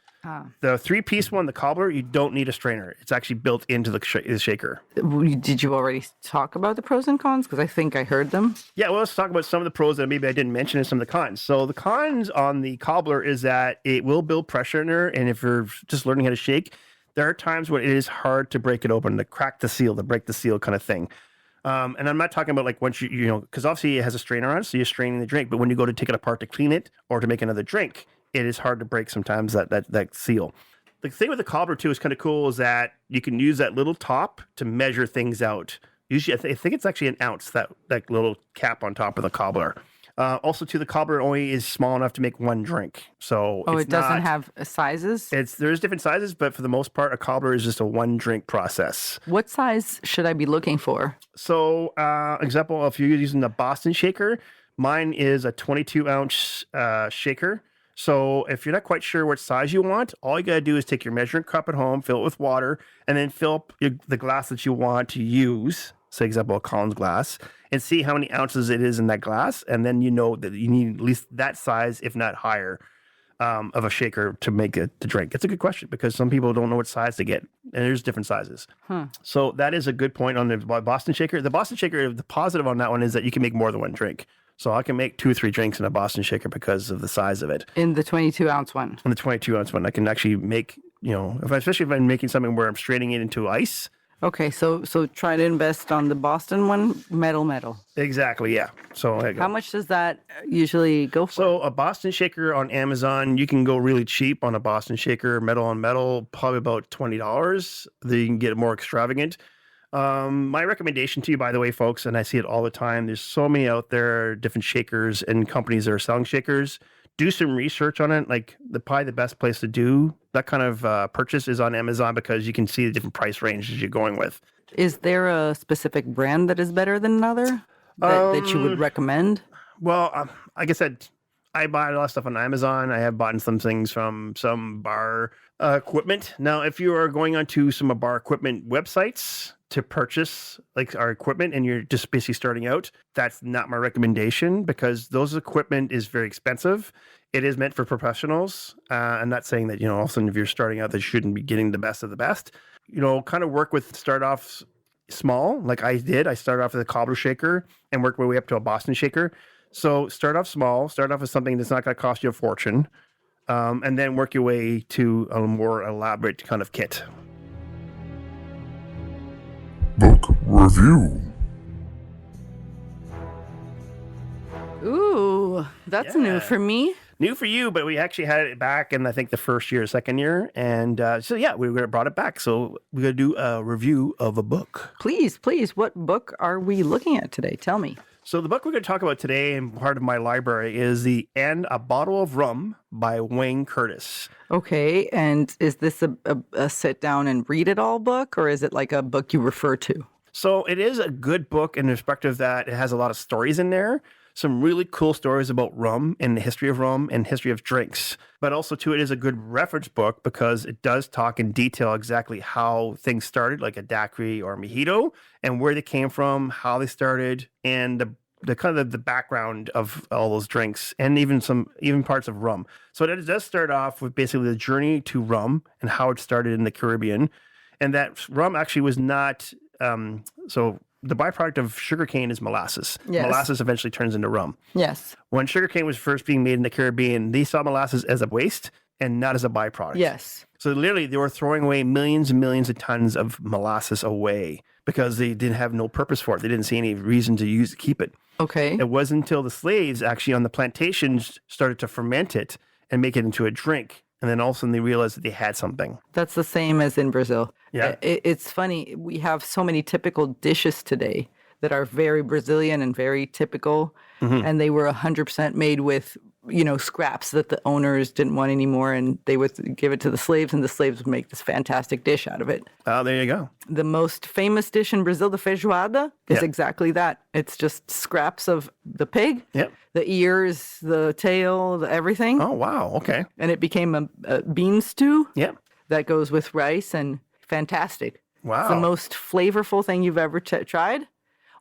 Speaker 2: The 3-piece one, the cobbler, you don't need a strainer. It's actually built into the shaker.
Speaker 3: Did you already talk about the pros and cons? Because I think I heard them.
Speaker 2: Yeah, well, let's talk about some of the pros that maybe I didn't mention and some of the cons. So the cons on the cobbler is that it will build pressure in there. And if you're just learning how to shake, there are times when it is hard to break it open, to crack the seal, to break the seal kind of thing. And I'm not talking about like once because obviously it has a strainer on it, so you're straining the drink. But when you go to take it apart to clean it or to make another drink, it is hard to break sometimes that seal. The thing with the cobbler too is kind of cool is that you can use that little top to measure things out. Usually, I think it's actually an ounce, that little cap on top of the cobbler. Also, too, the cobbler only is small enough to make one drink. So
Speaker 3: it doesn't have sizes?
Speaker 2: There's different sizes, but for the most part, a cobbler is just a one drink process.
Speaker 3: What size should I be looking for?
Speaker 2: So, example, if you're using the Boston Shaker, mine is a 22-ounce shaker. So if you're not quite sure what size you want, all you got to do is take your measuring cup at home, fill it with water, and then fill up the glass that you want to use, say, example, a Collins glass, and see how many ounces it is in that glass. And then you know that you need at least that size, if not higher, of a shaker to make it to drink. It's a good question because some people don't know what size to get, and there's different sizes. So that is a good point on the Boston Shaker. The Boston Shaker, the positive on that one is that you can make more than one drink. So I can make 2 or 3 drinks in a Boston Shaker because of the size of it.
Speaker 3: In the 22-ounce one?
Speaker 2: In the 22-ounce one. I can actually make, especially if I'm making something where I'm straining it into ice.
Speaker 3: Okay, so try to invest on the Boston one, metal.
Speaker 2: Exactly, yeah. So
Speaker 3: how much does that usually go for?
Speaker 2: So a Boston Shaker on Amazon, you can go really cheap on a Boston Shaker, metal on metal, probably about $20. Then you can get it more extravagant. My recommendation to you, by the way, folks, and I see it all the time, there's so many out there, different shakers and companies that are selling shakers. Do some research on it. Like probably the best place to do that kind of purchase is on Amazon because you can see the different price ranges you're going with.
Speaker 3: Is there a specific brand that is better than another that you would recommend?
Speaker 2: Well, like I said, I buy a lot of stuff on Amazon. I have bought some things from some bar equipment. Now, if you are going onto some of bar equipment websites to purchase like our equipment and you're just basically starting out, that's not my recommendation because those equipment is very expensive. It is meant for professionals. I'm not saying that, all of a sudden if you're starting out, that you shouldn't be getting the best of the best. Kind of work with start off small, like I did. I started off with a cobbler shaker and worked my way up to a Boston shaker. So start off small, start off with something that's not going to cost you a fortune, and then work your way to a more elaborate kind of kit.
Speaker 4: Book review.
Speaker 3: Ooh, that's new for me.
Speaker 2: New for you, but we actually had it back in, I think, the first year, second year. And so, yeah, we brought it back. So we're going to do a review of a book.
Speaker 3: Please. What book are we looking at today? Tell me.
Speaker 2: So the book we're going to talk about today, and part of my library, is And a Bottle of Rum by Wayne Curtis.
Speaker 3: Okay, and is this a sit down and read it all book, or is it like a book you refer to?
Speaker 2: So it is a good book in the perspective that it has a lot of stories in there. Some really cool stories about rum and the history of rum and history of drinks. But also, too, it is a good reference book because it does talk in detail exactly how things started, like a Daiquiri or a Mojito, and where they came from, how they started, and the kind of the background of all those drinks, and even parts of rum. So it does start off with basically the journey to rum and how it started in the Caribbean, and that rum actually was not so. The byproduct of sugarcane is molasses.
Speaker 3: Yes.
Speaker 2: Molasses eventually turns into rum.
Speaker 3: Yes.
Speaker 2: When sugarcane was first being made in the Caribbean, they saw molasses as a waste and not as a byproduct.
Speaker 3: Yes.
Speaker 2: So literally, they were throwing away millions and millions of tons of molasses away because they didn't have no purpose for it. They didn't see any reason to keep it.
Speaker 3: Okay.
Speaker 2: It wasn't until the slaves actually on the plantations started to ferment it and make it into a drink. And then all of a sudden they realized that they had something.
Speaker 3: That's the same as in Brazil.
Speaker 2: Yeah.
Speaker 3: It's funny. We have so many typical dishes today that are very Brazilian and very typical. Mm-hmm. And they were 100% made with, scraps that the owners didn't want anymore. And they would give it to the slaves, and the slaves would make this fantastic dish out of it.
Speaker 2: Oh, there you go.
Speaker 3: The most famous dish in Brazil, the feijoada, is exactly that. It's just scraps of the pig, the ears, the tail, everything.
Speaker 2: Oh, wow. Okay.
Speaker 3: And it became a bean stew that goes with rice, and fantastic.
Speaker 2: Wow.
Speaker 3: It's the most flavorful thing you've ever tried.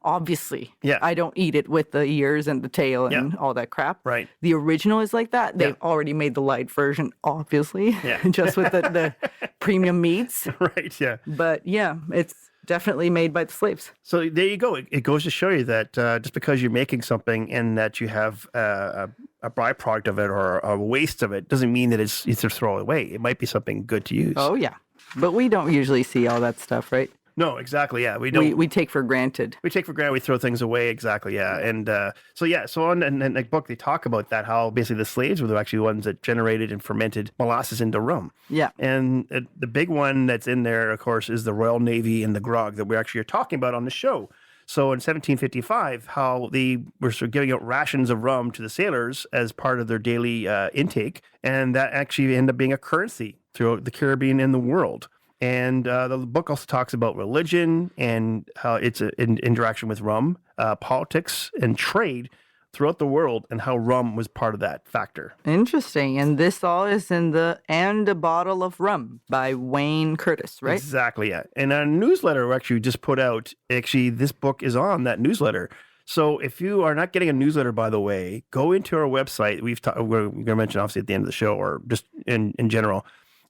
Speaker 3: Obviously, I don't eat it with the ears and the tail and all that crap.
Speaker 2: Right.
Speaker 3: The original is like that. They've already made the light version, obviously, just with the premium meats.
Speaker 2: Right, yeah.
Speaker 3: But yeah, it's definitely made by the slaves.
Speaker 2: So there you go. It goes to show you that just because you're making something and that you have a byproduct of it or a waste of it doesn't mean that it's to throw it away. It might be something good to use.
Speaker 3: Oh, yeah. But we don't usually see all that stuff, right?
Speaker 2: No, exactly. Yeah, we don't.
Speaker 3: We take for granted.
Speaker 2: We take for granted. We throw things away. Exactly. Yeah, and so on in the book they talk about that, how basically the slaves were actually the ones that generated and fermented molasses into rum. Yeah, and the big one that's in there, of course, is the Royal Navy and the grog that we actually are talking about on the show. So in 1755, how they were sort of giving out rations of rum to the sailors as part of their daily intake, and that actually ended up being a currency throughout the Caribbean and the world. And the book also talks about religion and how it's an interaction with rum, politics, and trade throughout the world, and how rum was part of that factor.
Speaker 3: Interesting. And this all is in And a Bottle of Rum by Wayne Curtis, right?
Speaker 2: Exactly, yeah. And a newsletter we actually just put out, actually, this book is on that newsletter. So if you are not getting a newsletter, by the way, go into our website. We're going to mention, obviously, at the end of the show, or just in general.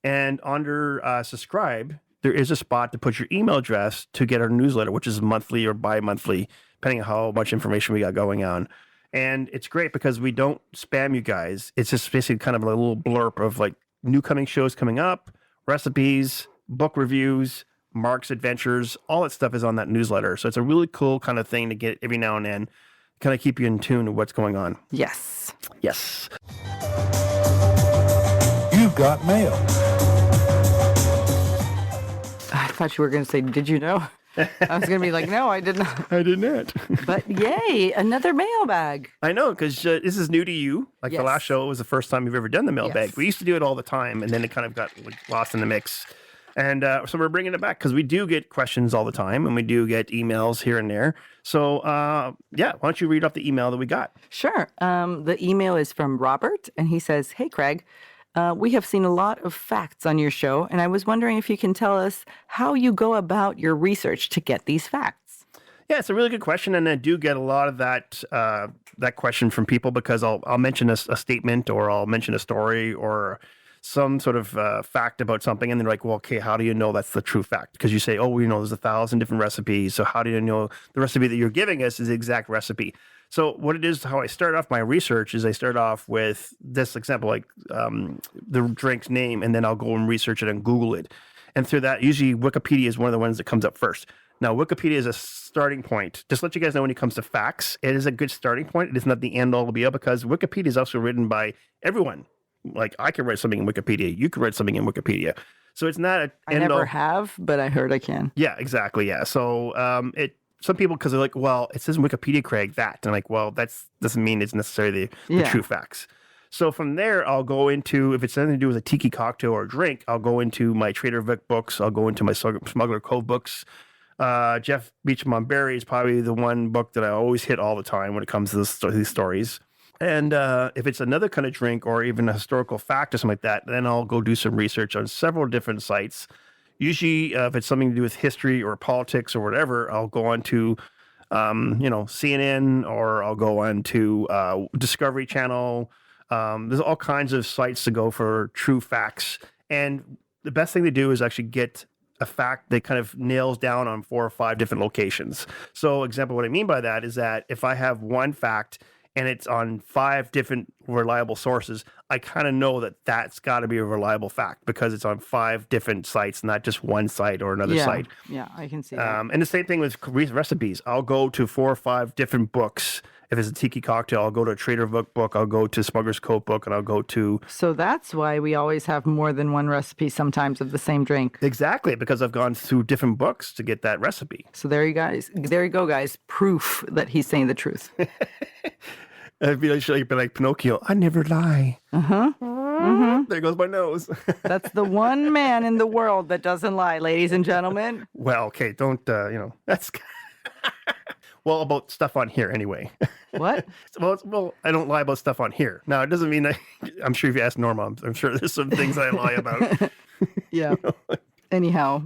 Speaker 2: And under subscribe, there is a spot to put your email address to get our newsletter, which is monthly or bi-monthly, depending on how much information we got going on. And it's great because we don't spam you guys. It's just basically kind of a little blurb of like new coming shows coming up, recipes, book reviews, Mark's adventures, all that stuff is on that newsletter. So it's a really cool kind of thing to get every now and then, kind of keep you in tune with what's going on.
Speaker 3: Yes.
Speaker 2: Yes.
Speaker 4: You've got mail.
Speaker 3: I thought you were going to say, did you know? I was going to be like, no, I did not.
Speaker 2: I did not.
Speaker 3: But yay, another mailbag.
Speaker 2: I know, because this is new to you. Like the last show was the first time you've ever done the mailbag.
Speaker 3: Yes.
Speaker 2: We used to do it all the time, and then it kind of got lost in the mix. And so we're bringing it back because we do get questions all the time, and we do get emails here and there. So, why don't you read off the email that we got?
Speaker 3: Sure. The email is from Robert, and he says, hey, Craig. We have seen a lot of facts on your show, and I was wondering if you can tell us how you go about your research to get these facts.
Speaker 2: Yeah, it's a really good question, and I do get a lot of that question from people because I'll mention a statement, or I'll mention a story or some sort of fact about something, and they're like, well, okay, how do you know that's the true fact? Because you say, oh, there's 1,000 different recipes, so how do you know the recipe that you're giving us is the exact recipe? So what it is, how I start off my research is I start off with this example, like the drink's name, and then I'll go and research it and Google it. And through that, usually Wikipedia is one of the ones that comes up first. Now, Wikipedia is a starting point. Just to let you guys know, when it comes to facts, it is a good starting point. It is not the end all to be all, because Wikipedia is also written by everyone. Like, I can write something in Wikipedia. You can write something in Wikipedia. So it's not an
Speaker 3: I never have, but I heard I can.
Speaker 2: Yeah, exactly. Yeah. So some people, because they're like, well, it says in Wikipedia, Craig, that. And I'm like, well, that doesn't mean it's necessarily the true facts. So from there, I'll go into, if it's something to do with a tiki cocktail or a drink, I'll go into my Trader Vic books. I'll go into my Smuggler Cove books. Jeff Beecham on Berry is probably the one book that I always hit all the time when it comes to these stories. And if it's another kind of drink or even a historical fact or something like that, then I'll go do some research on several different sites. Usually, if it's something to do with history or politics or whatever, I'll go on to, CNN, or I'll go on to Discovery Channel. There's all kinds of sites to go for true facts. And the best thing to do is actually get a fact that kind of nails down on 4 or 5 different locations. So, example, what I mean by that is that if I have one fact and it's on 5 different reliable sources, I kind of know that that's got to be a reliable fact because it's on 5 different sites, not just one site or another site.
Speaker 3: Yeah, I can see that.
Speaker 2: And the same thing with recipes. I'll go to 4 or 5 different books. If it's a tiki cocktail, I'll go to a Trader Vic book, I'll go to Smuggler's Cove book, and I'll go to...
Speaker 3: So that's why we always have more than one recipe sometimes of the same drink.
Speaker 2: Exactly, because I've gone through different books to get that recipe.
Speaker 3: So there you go, guys. Proof that he's saying the truth.
Speaker 2: It'd be like Pinocchio. I never lie. There goes my nose.
Speaker 3: That's the one man in the world that doesn't lie, ladies and gentlemen.
Speaker 2: Well, okay, don't, that's... Well, about stuff on here anyway.
Speaker 3: What?
Speaker 2: Well, I don't lie about stuff on here. Now, it doesn't mean that... I'm sure if you ask Norma, I'm sure there's some things I lie about.
Speaker 3: Yeah. Anyhow,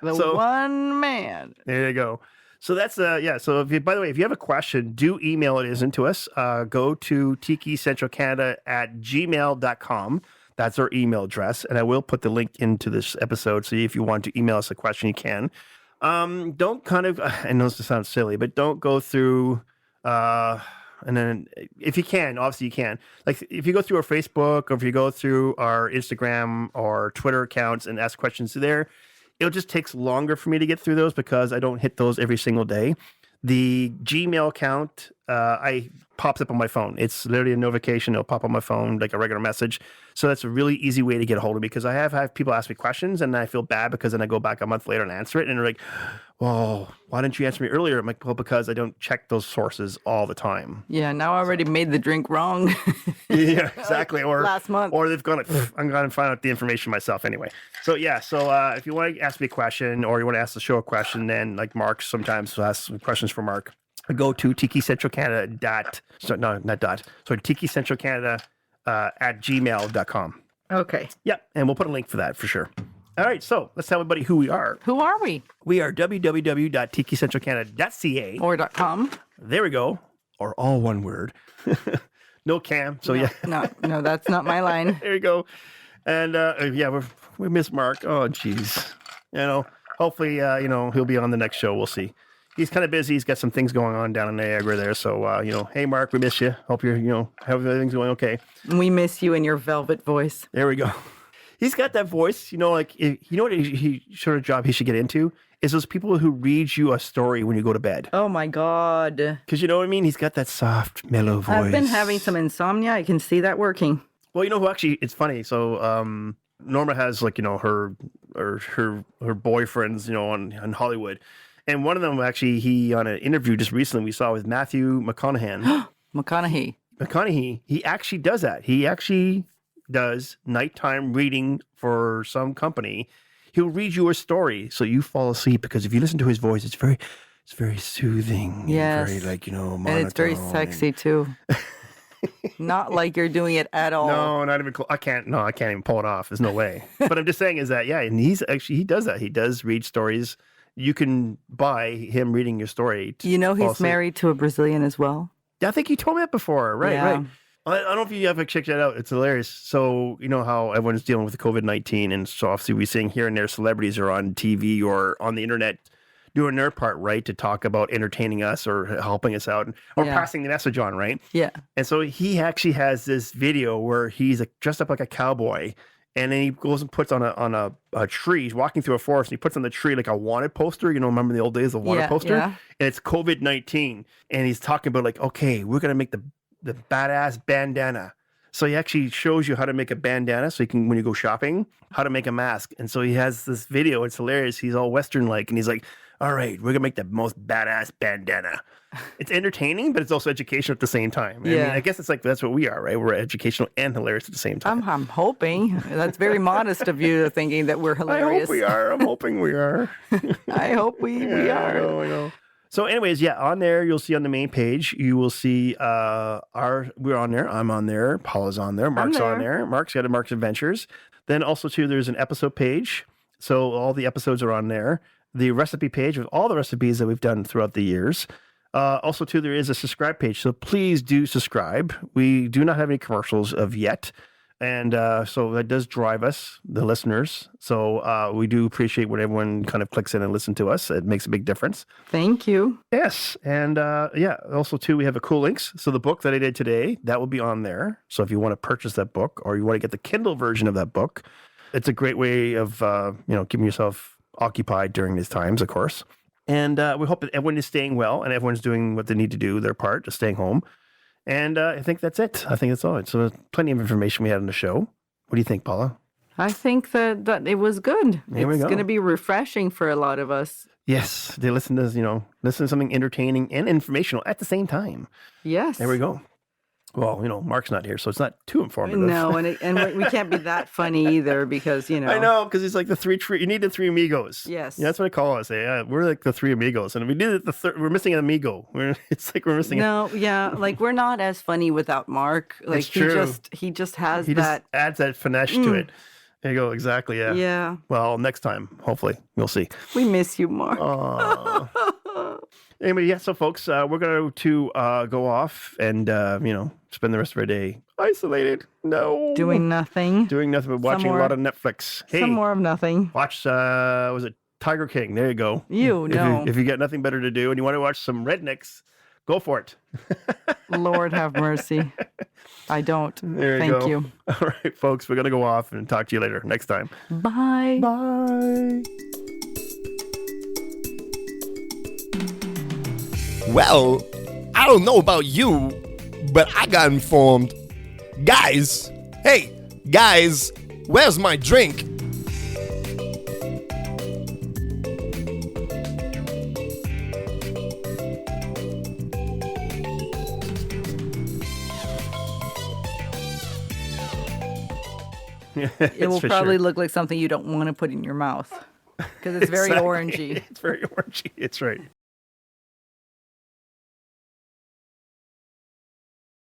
Speaker 3: one man.
Speaker 2: There you go. So that's, So by the way, if you have a question, do email it into us. Go to tikicentralcanada@gmail.com. That's our email address. And I will put the link into this episode. So if you want to email us a question, you can. Don't kind of, I know this sounds silly, but don't go through, and then if you can, obviously you can. Like if you go through our Facebook or if you go through our Instagram or Twitter accounts and ask questions there, it just takes longer for me to get through those because I don't hit those every single day. The Gmail account, pops up on my phone. It's literally a notification. It'll pop on my phone like a regular message. So that's a really easy way to get a hold of me because I have had people ask me questions and I feel bad because then I go back a month later and answer it and they're like, well, why didn't you answer me earlier? I'm like, well, because I don't check those sources all the time.
Speaker 3: Yeah, now I already made the drink wrong.
Speaker 2: Yeah, exactly. Or
Speaker 3: last month.
Speaker 2: Or they've gone, I'm going to find out the information myself anyway. So yeah, if you want to ask me a question or you want to ask the show a question, then like Mark sometimes will ask some questions for Mark. Go to tikicentralcanada at gmail.com.
Speaker 3: Okay.
Speaker 2: Yep, and we'll put a link for that for sure. All right, so let's tell everybody who we are.
Speaker 3: Who are we?
Speaker 2: We are www.tikicentralcanada.ca.
Speaker 3: Or .com.
Speaker 2: There we go. Or all one word. No cam, so yeah.
Speaker 3: No, that's not my line.
Speaker 2: There you go. And we miss Mark. Oh, geez. Hopefully, he'll be on the next show. We'll see. He's kind of busy. He's got some things going on down in Niagara there. So, hey, Mark, we miss you. Hope you're, everything's going okay.
Speaker 3: We miss you and your velvet voice.
Speaker 2: There we go. He's got that voice, what he sort of job he should get into is those people who read you a story when you go to bed.
Speaker 3: Oh my God.
Speaker 2: Because you know what I mean? He's got that soft, mellow voice.
Speaker 3: I've been having some insomnia. I can see that working.
Speaker 2: Well, who actually, it's funny. So, Norma has her boyfriends, on Hollywood. And one of them actually, he on an interview just recently we saw with Matthew McConaughey. He actually does that. He actually does nighttime reading for some company. He'll read you a story so you fall asleep because if you listen to his voice, it's very soothing.
Speaker 3: Yes.
Speaker 2: And very monotone.
Speaker 3: And it's very sexy too. Not like you're doing it at all.
Speaker 2: No, not even close. I can't even pull it off. There's no way. But I'm just saying is that, yeah, and he does that. He does read stories. You can buy him reading your story.
Speaker 3: He's married to a Brazilian as well.
Speaker 2: Yeah, I think you told me that before. Right,
Speaker 3: yeah.
Speaker 2: right. I don't know if you ever checked that out. It's hilarious. So, you know how everyone's dealing with COVID-19, and so obviously we're seeing here and there celebrities are on TV or on the internet doing their part, right, to talk about entertaining us or helping us out or passing the message on, right?
Speaker 3: Yeah.
Speaker 2: And so he actually has this video where he's dressed up like a cowboy, and then he goes and puts on a tree. He's walking through a forest, and he puts on the tree like a wanted poster. You know, remember in the old days, the wanted poster?
Speaker 3: Yeah.
Speaker 2: And it's COVID-19. And he's talking about like, okay, we're going to make the badass bandana. So he actually shows you how to make a bandana so you can, when you go shopping, how to make a mask. And so he has this video. It's hilarious. He's all Western-like, and he's like, all right, we're going to make the most badass bandana. It's entertaining, but it's also educational at the same time.
Speaker 3: Yeah.
Speaker 2: I mean, I guess it's like, that's what we are, right? We're educational and hilarious at the same time.
Speaker 3: I'm hoping. That's very modest of you thinking that we're hilarious.
Speaker 2: I hope we are. I'm hoping we are.
Speaker 3: I hope we are.
Speaker 2: I know. So anyways, on there, you'll see on the main page, you will see we're on there. I'm on there. Paula's on there. Mark's on there. Mark's got a Mark's Adventures. Then also too, there's an episode page. So all the episodes are on there. The recipe page with all the recipes that we've done throughout the years. Also too, there is a subscribe page. So please do subscribe. We do not have any commercials of yet. And so that does drive us, the listeners. So we do appreciate when everyone kind of clicks in and listens to us. It makes a big difference.
Speaker 3: Thank you.
Speaker 2: Yes. And also too, we have a cool links. So the book that I did today, that will be on there. So if you want to purchase that book or you want to get the Kindle version of that book, it's a great way of, keeping yourself occupied during these times, of course. And we hope that everyone is staying well and everyone's doing what they need to do, their part, just staying home. And I think that's it. I think that's all. So plenty of information we had on the show. What do you think, Paula?
Speaker 3: I think that it was good.
Speaker 2: There we
Speaker 3: It's
Speaker 2: go.
Speaker 3: going to be refreshing for a lot of us.
Speaker 2: Yes, they listen to something entertaining and informational at the same time.
Speaker 3: Yes.
Speaker 2: There we go. Well, Mark's not here, so it's not too informative.
Speaker 3: No, and we can't be that funny either because,
Speaker 2: I know, because he's like you need the three amigos.
Speaker 3: Yes.
Speaker 2: Yeah, that's what I call us. We're like the three amigos. And if we did it, we're missing an amigo. It's like we're missing
Speaker 3: No, yeah, like we're not as funny without Mark. Like
Speaker 2: It's true.
Speaker 3: he just has
Speaker 2: He
Speaker 3: that.
Speaker 2: just adds that finesse to it. There you go, exactly, yeah.
Speaker 3: Yeah.
Speaker 2: Well, next time, hopefully, we'll see.
Speaker 3: We miss you, Mark.
Speaker 2: Anyway, so folks, we're going to go off and, spend the rest of our day isolated. No.
Speaker 3: Doing nothing.
Speaker 2: Doing nothing but watching a lot of Netflix. Hey,
Speaker 3: Some more of nothing.
Speaker 2: watch, was it Tiger King? There you go.
Speaker 3: No.
Speaker 2: If you got nothing better to do and you want to watch some rednecks, go for it.
Speaker 3: Lord have mercy. I don't.
Speaker 2: There you
Speaker 3: Thank
Speaker 2: go.
Speaker 3: you.
Speaker 2: All right, folks, we're going to go off and talk to you later next time.
Speaker 3: Bye.
Speaker 2: Bye.
Speaker 1: Well, I don't know about you, but I got informed. Guys, where's my drink?
Speaker 3: It will probably look like something you don't want to put in your mouth because it's very
Speaker 2: Exactly.
Speaker 3: orangey.
Speaker 2: It's very orangey. It's right.